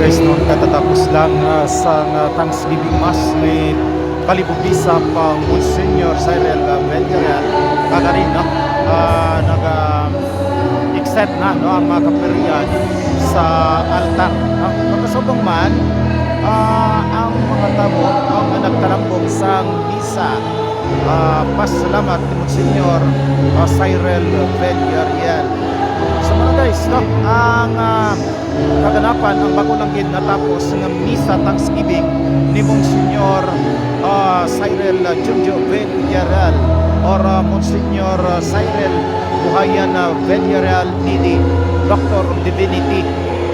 guys, no, katatapos lang sa Thanksgiving Mass ni Kalibubisa pa Monsignor Cyril Villarreal kagarin, no, nag-accept na, no, ang mga kaperian sa altar, no? Magkasubong man ang mga tao ang nagtalambong sa misa pasalamat ni Monsignor Cyril Villarreal. So mga guys, no, ang kaganapan ang bago lang natapos ng misa Thanksgiving ni Monsignor Cyril Giorgio Villarreal or Monsignor Cyril Buhayan Villarreal DD, Doctor of Divinity.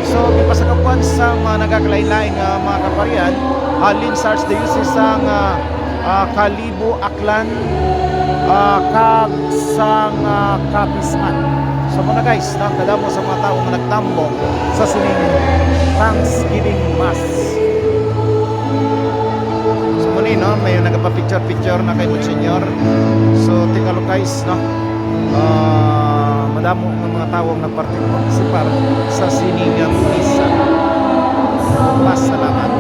So ipasakapuan sa mga nagakalain-lain mga kaparian, halin sa Archdiocese ang Kalibo, Aklan, kag sang Kapisman. So mga guys, nakadamo sa mga tao nga nagtambong sa sining Thanksgiving Mass. So muli, no, may nagpa-picture na kay Monsignor. So tingalo guys, no, madamo ng mga tao ang nagpartisipar sa sining misa. Pasalamat.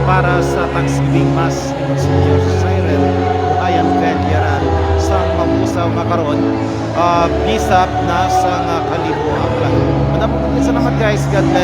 Para sa Thanksgiving Mass ni Monsignor Cyril Buhayan Villarreal sa mabusaw makaroon Bishop na sa Kalibo, Aklan. Madaming salamat guys. God bless.